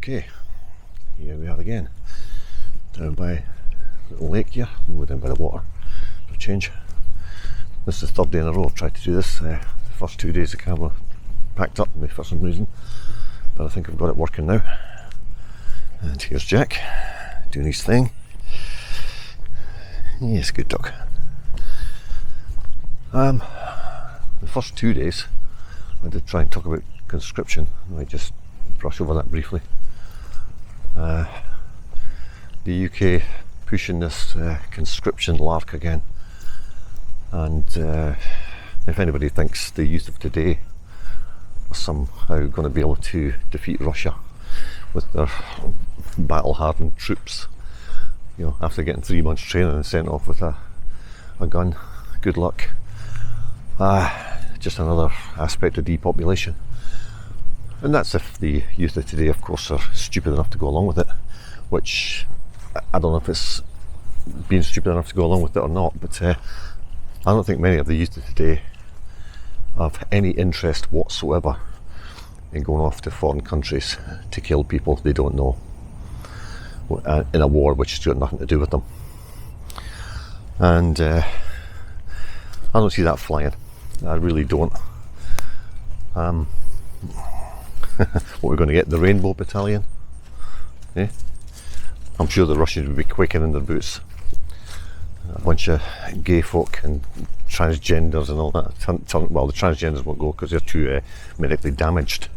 Okay, here we are again, down by the lake here. We're down by the water for a change. This is the third day in a row I've tried to do this. The first 2 days the camera packed up me for some reason, but I think I've got it working now. And here's Jack doing his thing. Yes, good dog. The first 2 days I did try and talk about conscription. I might just brush over that briefly. The UK pushing this conscription lark again, and if anybody thinks the youth of today are somehow going to be able to defeat Russia with their battle-hardened troops, you know, after getting 3 months training and sent off with a gun, good luck. Just another aspect of depopulation. And that's if the youth of today, of course, are stupid enough to go along with it, which I don't know if it's being stupid enough to go along with it or not, but I don't think many of the youth of today have any interest whatsoever in going off to foreign countries to kill people they don't know in a war which has got nothing to do with them. And I don't see that flying. I really don't. What we're going to get, the Rainbow Battalion? Eh? I'm sure the Russians would be quicker in their boots. A bunch of gay folk and transgenders and all that. Well, the transgenders won't go because they're too medically damaged.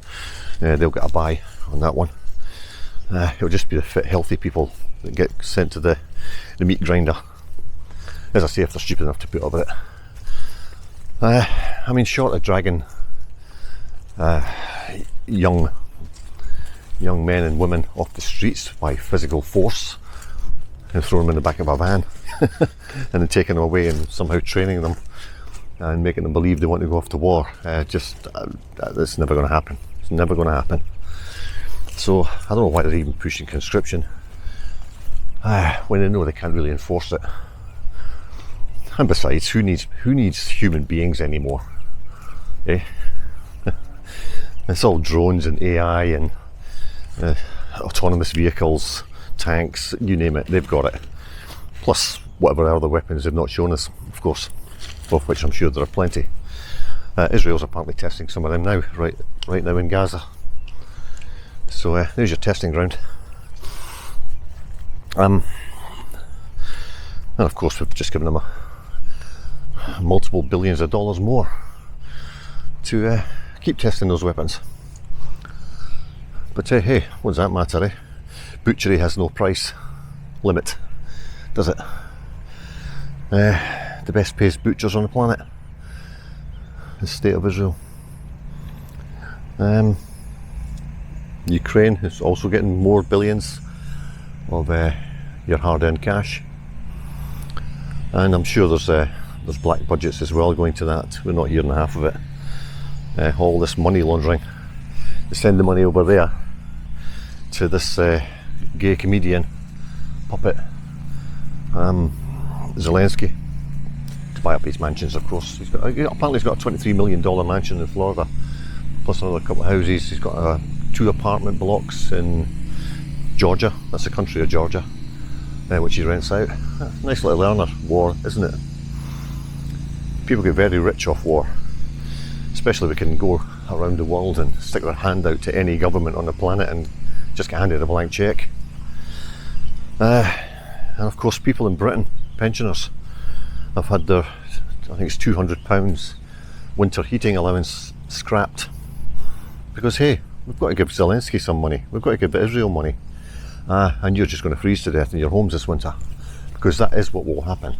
They'll get a buy on that one. It'll just be the fit, healthy people that get sent to the meat grinder. As I say, if they're stupid enough to put up with it. I mean, short of dragging young men and women off the streets by physical force and throwing them in the back of a van and then taking them away and somehow training them and making them believe they want to go off to war. That's never going to happen. It's never going to happen. So I don't know why they're even pushing conscription when they know they can't really enforce it. And besides, who needs human beings anymore? Eh? It's all drones and AI and autonomous vehicles, tanks, you name it, they've got it. Plus whatever other weapons they've not shown us, of course, of which I'm sure there are plenty. Israel's apparently testing some of them now, right now in Gaza. So there's your testing ground. And of course we've just given them multiple billions of dollars more to keep testing those weapons. But hey, what does that matter, eh? Butchery has no price limit, does it? The best paid butchers on the planet, the state of Israel. Ukraine is also getting more billions of your hard-earned cash, and I'm sure there's black budgets as well going to that. We're not hearing half of it. All this money laundering, they send the money over there to this gay comedian puppet Zelensky to buy up his mansions. Of course, apparently he's got a $23 million mansion in Florida, plus another couple of houses. He's got 2 apartment blocks in Georgia. That's the country of Georgia, which he rents out. Nice little earner. War, isn't it? People get very rich off war. Especially we can go around the world and stick their hand out to any government on the planet and just get handed a blank cheque. And of course people in Britain, pensioners, have had their, I think it's £200 winter heating allowance scrapped. Because hey, we've got to give Zelensky some money, we've got to give Israel money. And you're just going to freeze to death in your homes this winter. Because that is what will happen.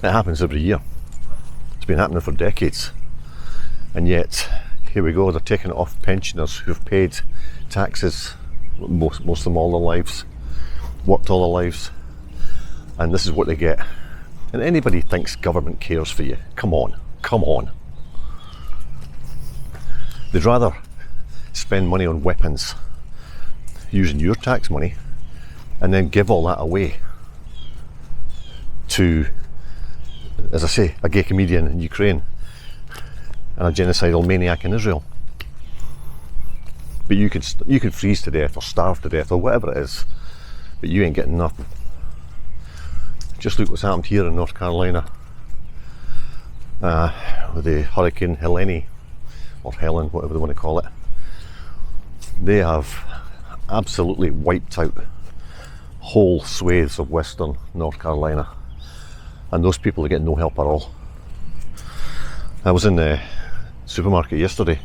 It happens every year. It's been happening for decades. And yet, here we go, they're taking it off pensioners who've paid taxes, most of them all their lives, worked all their lives, and this is what they get. And anybody thinks government cares for you, come on. They'd rather spend money on weapons using your tax money and then give all that away to, as I say, a gay comedian in Ukraine and a genocidal maniac in Israel. but you can freeze to death or starve to death or whatever it is, but you ain't getting nothing. Just look what's happened here in North Carolina with the Hurricane Helene, or Helen, whatever they want to call it. They have absolutely wiped out whole swathes of western North Carolina, and those people are getting no help at all. I was in the supermarket yesterday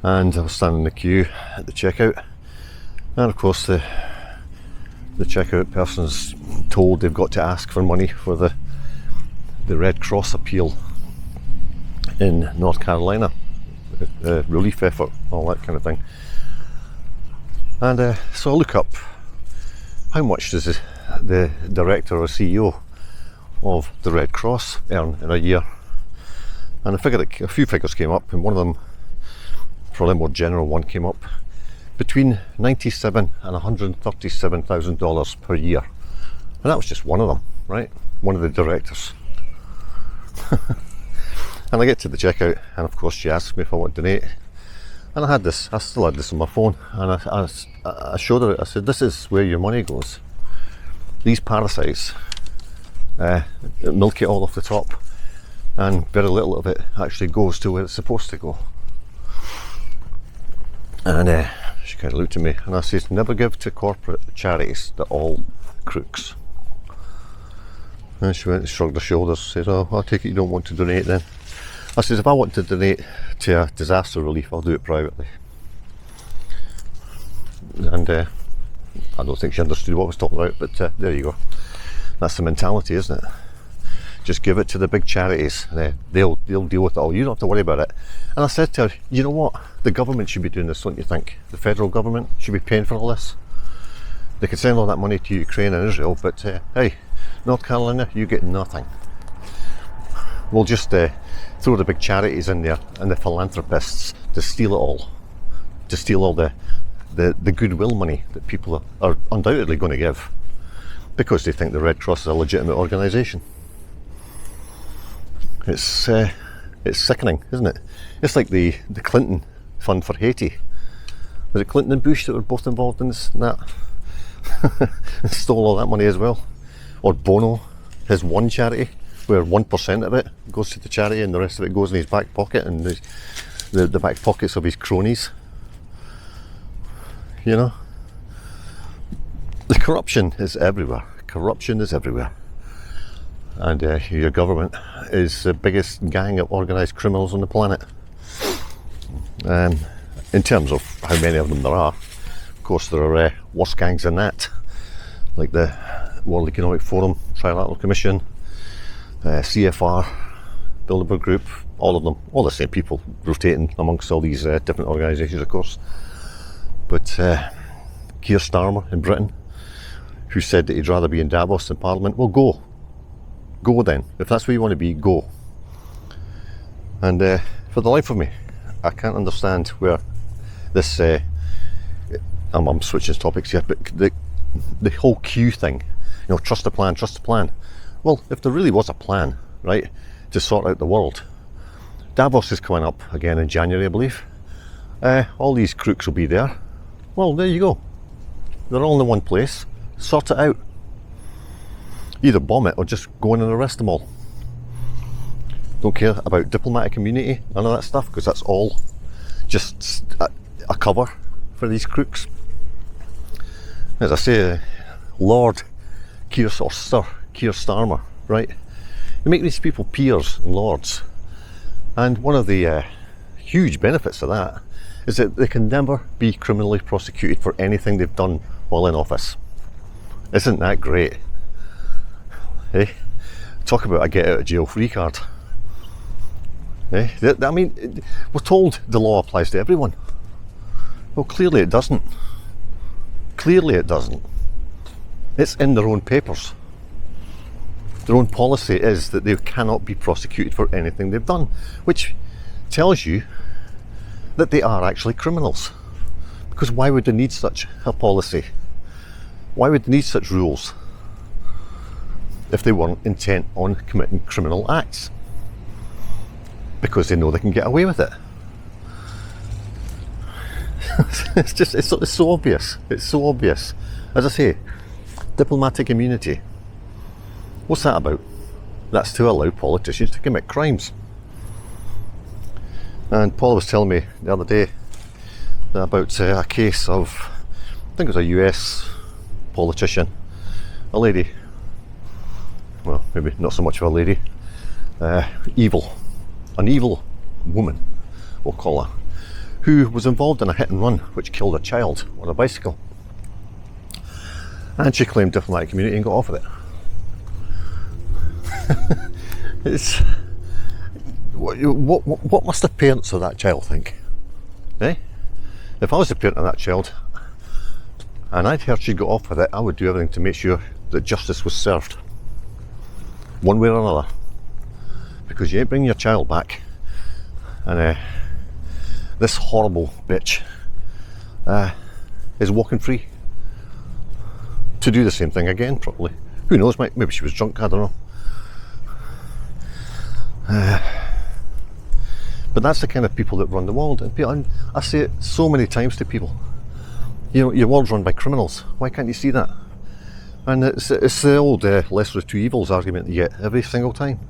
and I was standing in the queue at the checkout, and of course the checkout person's told they've got to ask for money for the Red Cross appeal in North Carolina, relief effort, all that kind of thing. And so I look up how much does the director or CEO of the Red Cross earn in a year, and I figured a few figures came up, and one of them, probably a more general one, came up between $97,000 and $137,000 per year, and that was just one of them, right? One of the directors. And I get to the checkout, and of course she asked me if I want to donate, and I still had this on my phone, and I showed her it. I said, this is where your money goes. These parasites milk it all off the top, and very little of it actually goes to where it's supposed to go. And she kind of looked at me, and I said, never give to corporate charities, they're all crooks. And she went and shrugged her shoulders, said, oh, I take it you don't want to donate then. I said, if I want to donate to a disaster relief, I'll do it privately. And I don't think she understood what I was talking about, but there you go. That's the mentality, isn't it? Just give it to the big charities. They'll deal with it all. You don't have to worry about it. And I said to her, you know what? The government should be doing this, don't you think? The federal government should be paying for all this. They could send all that money to Ukraine and Israel, but hey, North Carolina, you get nothing. We'll just throw the big charities in there and the philanthropists to steal it all. To steal all the goodwill money that people are undoubtedly going to give, because they think the Red Cross is a legitimate organisation. It's sickening, isn't it? It's like the Clinton fund for Haiti. Was it Clinton and Bush that were both involved in this and that? Stole all that money as well. Or Bono, his one charity, where 1% of it goes to the charity and the rest of it goes in his back pocket and the back pockets of his cronies. You know? The corruption is everywhere. Corruption is everywhere. And your government is the biggest gang of organised criminals on the planet. In terms of how many of them there are, of course there are worse gangs than that, like the World Economic Forum, Trilateral Commission, CFR, Bilderberg Group, all of them, all the same people rotating amongst all these different organisations, of course. But Keir Starmer in Britain, who said that he'd rather be in Davos than Parliament, well, go then. If that's where you want to be, go. And for the life of me, I can't understand where this I'm switching topics here, but the whole Q thing, you know, trust the plan. Well, if there really was a plan, right, to sort out the world, Davos is coming up again in January, I believe. All these crooks will be there. Well, there you go. They're all in one place. Sort it out. Either bomb it or just go in and arrest them all. Don't care about diplomatic immunity, none of that stuff, because that's all just a cover for these crooks. As I say, Lord Keir Starmer, right? They make these people peers and lords, and one of the huge benefits of that is that they can never be criminally prosecuted for anything they've done while in office. Isn't that great? Hey, talk about a get out of jail free card. Eh? I mean, we're told the law applies to everyone. Well, clearly it doesn't. Clearly it doesn't. It's in their own papers. Their own policy is that they cannot be prosecuted for anything they've done, which tells you that they are actually criminals. Because why would they need such a policy? Why would they need such rules if they weren't intent on committing criminal acts? Because they know they can get away with it. it's so obvious. It's so obvious. As I say, diplomatic immunity. What's that about? That's to allow politicians to commit crimes. And Paula was telling me the other day about a case of, I think it was a US politician, a lady, well, maybe not so much of a lady, an evil woman, we'll call her, who was involved in a hit and run which killed a child on a bicycle. And she claimed diplomatic immunity and got off with it. It's what must the parents of that child think? Eh? If I was the parent of that child and I'd heard she got off with it, I would do everything to make sure that justice was served, one way or another, because you ain't bringing your child back, and this horrible bitch is walking free to do the same thing again, probably. Who knows, maybe she was drunk, I don't know. But that's the kind of people that run the world. And I say it so many times to people. You know, your world's run by criminals. Why can't you see that? And it's the old lesser of two evils argument you get every single time.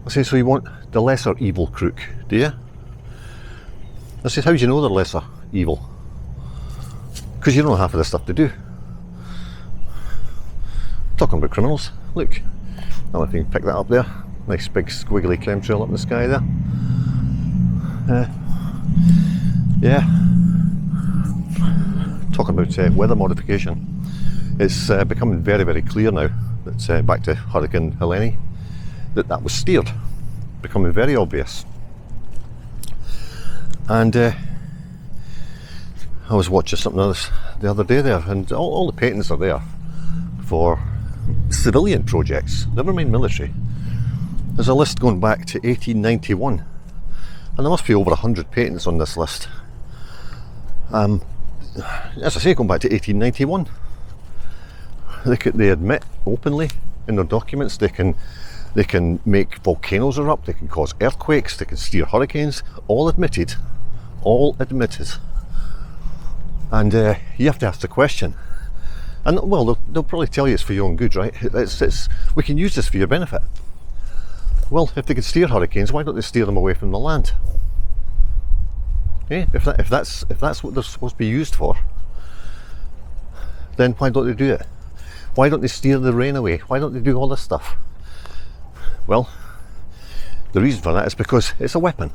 I say, so you want the lesser evil crook, do you? I say, how do you know they're lesser evil? Because you don't know half of the stuff they do. Talking about criminals, look. I don't know if you can pick that up there. Nice big squiggly chemtrail up in the sky there. Yeah. Talking about weather modification. It's becoming very, very clear now that, back to Hurricane Helene, that was steered. Becoming very obvious. And I was watching something else the other day there, and all the patents are there for civilian projects, never mind military. There's a list going back to 1891, and there must be over 100 patents on this list. As I say, going back to 1891, they admit openly in their documents they can make volcanoes erupt, they can cause earthquakes, they can steer hurricanes, all admitted. And you have to ask the question. And well, they'll probably tell you it's for your own good, right? We can use this for your benefit. Well, if they can steer hurricanes, why don't they steer them away from the land? Eh? If that's what they're supposed to be used for, then why don't they do it? Why don't they steer the rain away? Why don't they do all this stuff? Well, the reason for that is because it's a weapon.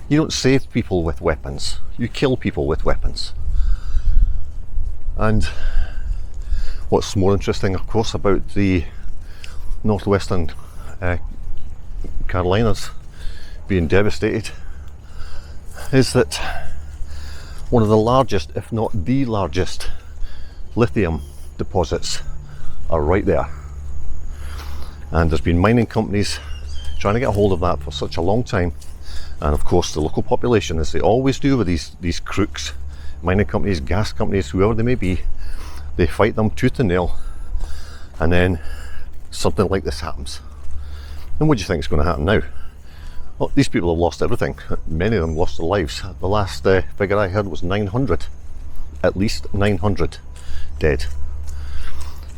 You don't save people with weapons. You kill people with weapons. And what's more interesting, of course, about the northwestern Carolinas being devastated is that one of the largest, if not the largest, lithium deposits are right there. And there's been mining companies trying to get a hold of that for such a long time. And of course the local population, as they always do with these crooks, mining companies, gas companies, whoever they may be, they fight them tooth and nail, and then something like this happens. And what do you think is going to happen now? Well, these people have lost everything. Many of them lost their lives. The last figure I heard was 900. At least 900 dead.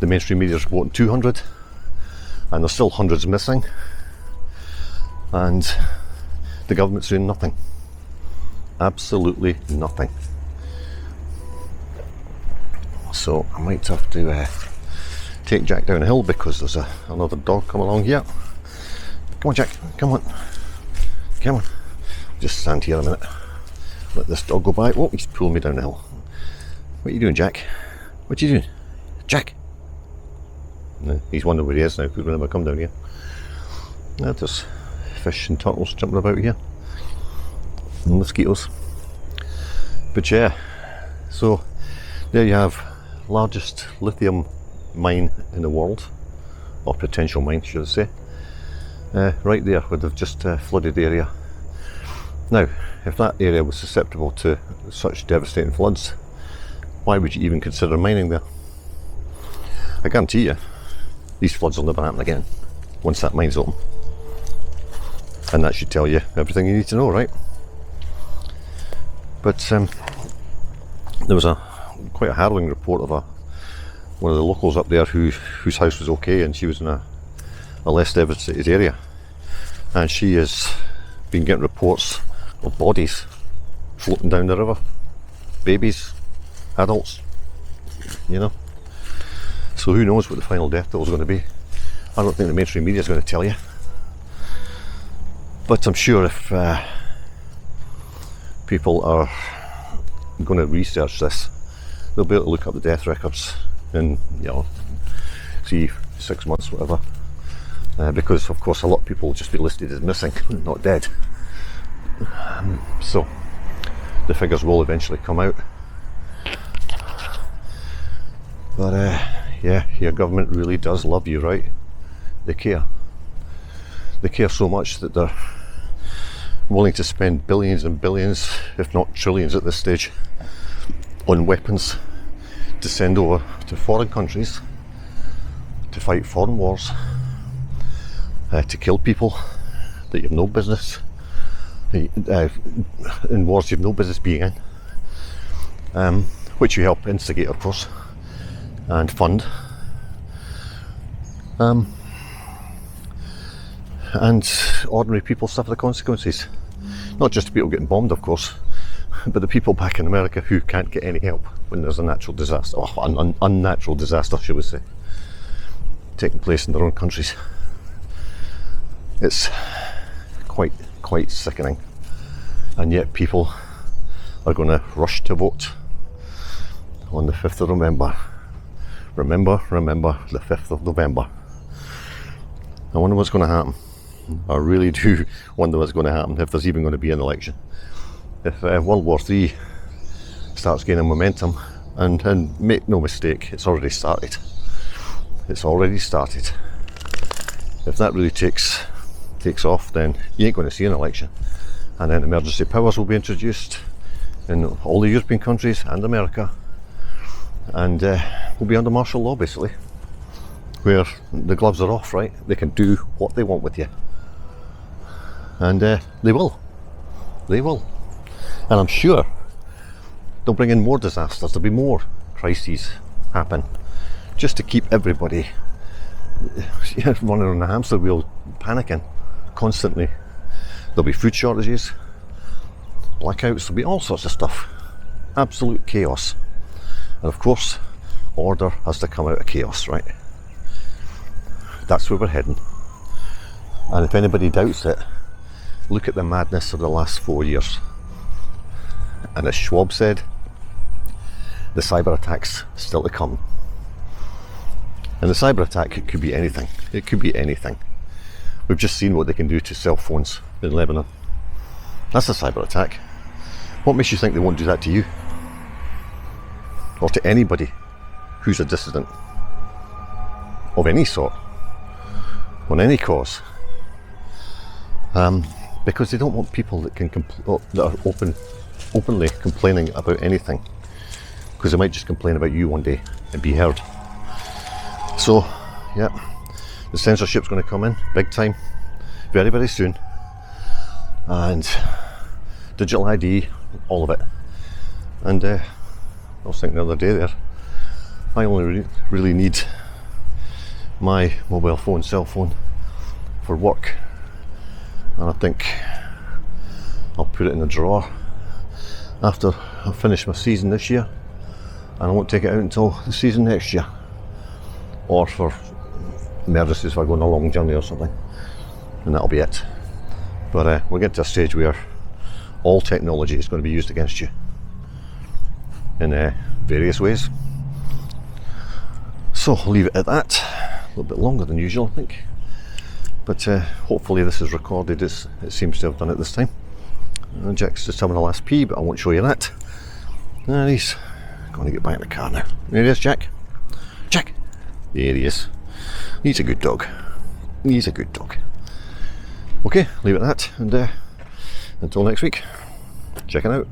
The mainstream media is reporting 200, and there's still hundreds missing. And the government's doing nothing. Absolutely nothing. So I might have to take Jack down a hill because there's another dog coming along here. Come on, Jack, come on. Come on. Just stand here a minute. Let this dog go by. Oh, he's pulling me down the hill. What are you doing, Jack? What are you doing? Jack! No, he's wondering where he is now, because we'll never come down here. There's fish and turtles jumping about here. And mosquitoes. But yeah, so there you have largest lithium mine in the world, or potential mine should I say, right there where they've just flooded the area. Now, if that area was susceptible to such devastating floods, why would you even consider mining there? I guarantee you, these floods will never happen again once that mine's open. And that should tell you everything you need to know, right? But there was quite a harrowing report of one of the locals up there whose house was okay, and she was in a less devastated area, and she has been getting reports of bodies floating down the river, babies, adults, you know. So who knows what the final death toll is going to be. I don't think the mainstream media is going to tell you, but I'm sure if people are going to research this, they'll be able to look up the death records in, you know, see 6 months, whatever, because of course a lot of people will just be listed as missing, not dead. So the figures will eventually come out. But yeah, your government really does love you, right? They care. They care so much that they're willing to spend billions and billions, if not trillions at this stage, on weapons to send over to foreign countries to fight foreign wars, to kill people that you have no business in wars you have no business being in, which you help instigate, of course, and fund, and ordinary people suffer the consequences. Not just the people getting bombed, of course, but the people back in America who can't get any help when there's a natural disaster, or unnatural disaster, shall we say, taking place in their own countries. It's quite sickening, and yet people are going to rush to vote on the 5th of November. Remember the 5th of November. I wonder what's going to happen. I really do wonder what's going to happen, if there's even going to be an election. If World War III starts gaining momentum, and make no mistake, it's already started. It's already started. If that really takes off, then you ain't going to see an election, and then emergency powers will be introduced in all the European countries and America, and we'll be under martial law, basically, where the gloves are off, right? They can do what they want with you, and they will, and I'm sure they'll bring in more disasters. There'll be more crises happen, just to keep everybody running on the hamster wheel, panicking constantly. There'll be food shortages, blackouts, there'll be all sorts of stuff. Absolute chaos. And of course, order has to come out of chaos, right? That's where we're heading. And if anybody doubts it, look at the madness of the last 4 years. And as Schwab said, the cyber attacks still to come. And the cyber attack, it could be anything. It could be anything. We've just seen what they can do to cell phones in Lebanon. That's a cyber attack. What makes you think they won't do that to you? Or to anybody who's a dissident of any sort, on any cause? Because they don't want people that that are openly complaining about anything, because they might just complain about you one day and be heard. So, yeah, the censorship's going to come in big time, very, very soon, and digital ID, all of it. And I was thinking the other day there, I only really need my mobile phone, cell phone, for work, and I think I'll put it in a drawer after I've finished my season this year, and I won't take it out until the season next year, or for emergencies if I go on a long journey or something, and that'll be it. But we'll get to a stage where all technology is going to be used against you in various ways. So I'll leave it at that. A little bit longer than usual, I think, but hopefully this is recorded as it seems to have done it this time. Jack's just having a last pee, but I won't show you that. And he's going to get back in the car now. There he is, Jack. Jack! There he is. He's a good dog. He's a good dog. Okay, leave it at that, and until next week, check it out.